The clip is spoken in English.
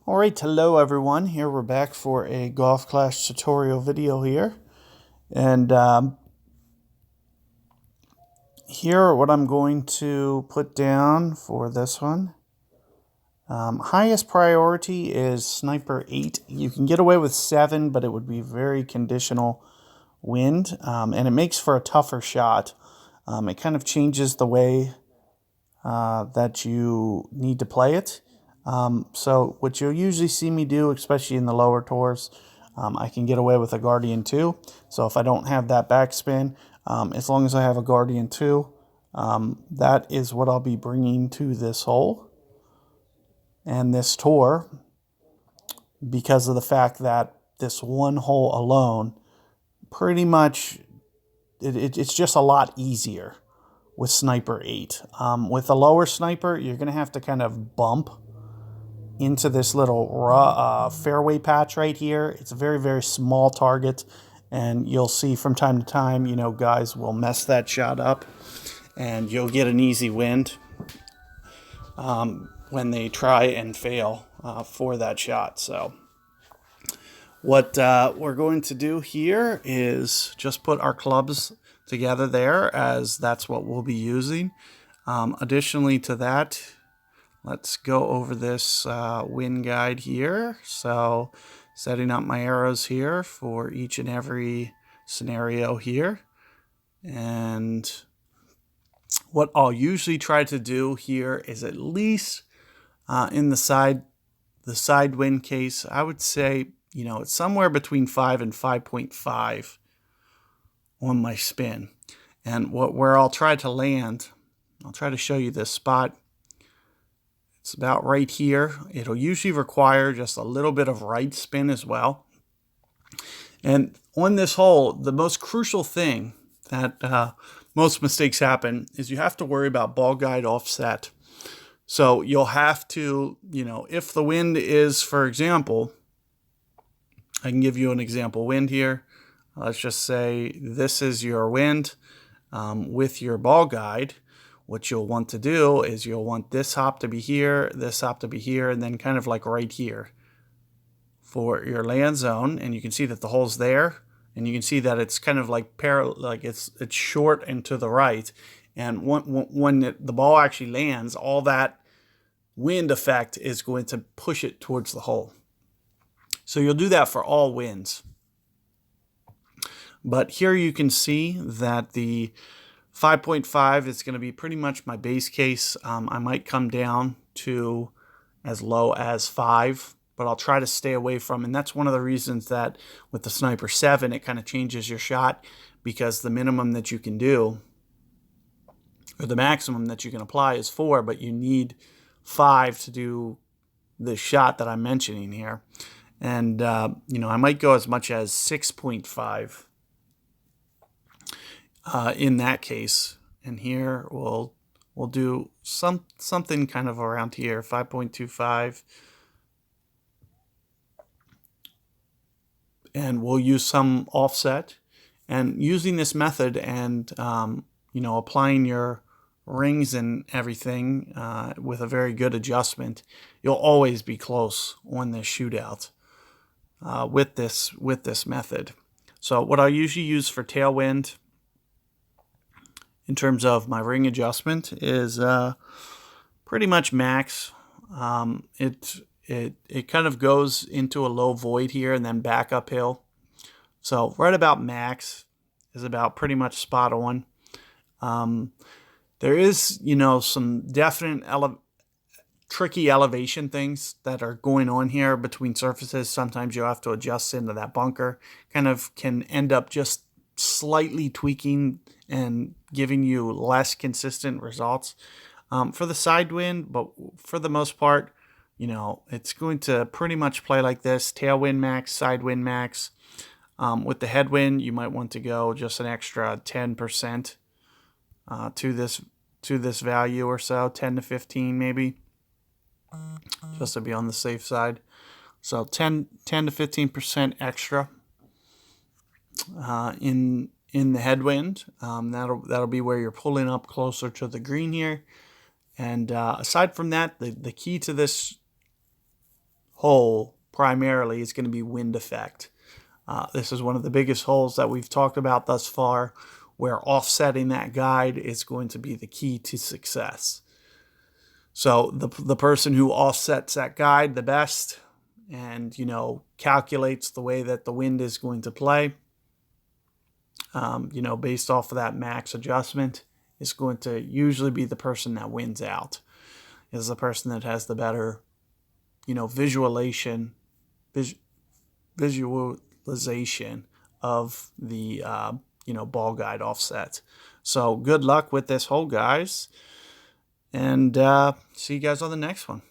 Alright, hello everyone. Here we're back for a Golf Clash tutorial video here. And here what I'm going to put down for this one. Highest priority is Sniper 8. You can get away with 7, but it would be very conditional wind. And it makes for a tougher shot. It kind of changes the way that you need to play it. So what you'll usually see me do, especially in the lower tours, I can get away with a Guardian 2. So if I don't have that backspin, as long as I have a Guardian 2, that is what I'll be bringing to this hole and this tour, because of the fact that this one hole alone, pretty much, it's just a lot easier with Sniper 8. With a lower Sniper, you're going to have to kind of bump into this little fairway patch right here. It's a very, very small target, and you'll see from time to time, guys will mess that shot up, and you'll get an easy wind when they try and fail for that shot. So what we're going to do here is just put our clubs together there, as that's what we'll be using. Additionally to that, let's go over this wind guide here. So setting up my arrows here for each and every scenario here. And what I'll usually try to do here is, at least in the side wind case, I would say, it's somewhere between 5 and 5.5 on my spin. And where I'll try to land, I'll try to show you this spot. It's about right here. It'll usually require just a little bit of right spin as well. And on this hole, the most crucial thing that most mistakes happen is you have to worry about ball guide offset. So you'll have to, if the wind is, for example, I can give you an example wind here. Let's just say this is your wind with your ball guide. What you'll want to do is you'll want this hop to be here, this hop to be here, and then kind of like right here for your land zone. And you can see that the hole's there, and you can see that it's kind of like parallel, like it's short and to the right. And when the ball actually lands, all that wind effect is going to push it towards the hole. So you'll do that for all winds. But here you can see that the 5.5 is going to be pretty much my base case. I might come down to as low as 5, but I'll try to stay away from. And that's one of the reasons that with the Sniper 7, it kind of changes your shot, because the minimum that you can do, or the maximum that you can apply, is 4, but you need 5 to do the shot that I'm mentioning here. And, I might go as much as 6.5 in that case. And here we'll do something kind of around here, 5.25. And we'll use some offset. And using this method and, applying your rings and everything with a very good adjustment, you'll always be close on this shootout with this method. So what I usually use for tailwind in terms of my ring adjustment is pretty much max. It kind of goes into a low void here and then back uphill. So right about max is about pretty much spot on. There is, some definite tricky elevation things that are going on here between surfaces. Sometimes you have to adjust into that bunker. Kind of can end up just slightly tweaking and giving you less consistent results for the side wind. But for the most part, it's going to pretty much play like this: tailwind max, side wind max. With the headwind, you might want to go just an extra 10% to this value or so, 10 to 15 maybe, just to be on the safe side. So 10 to 15% extra in the headwind. That'll be where you're pulling up closer to the green here. And aside from that, the key to this hole primarily is going to be wind effect. This is one of the biggest holes that we've talked about thus far, where offsetting that guide is going to be the key to success. So the person who offsets that guide the best and, calculates the way that the wind is going to play, based off of that max adjustment, is going to usually be the person that wins out. Is the person that has the better, visualization of the, ball guide offset. So good luck with this hole, guys. And see you guys on the next one.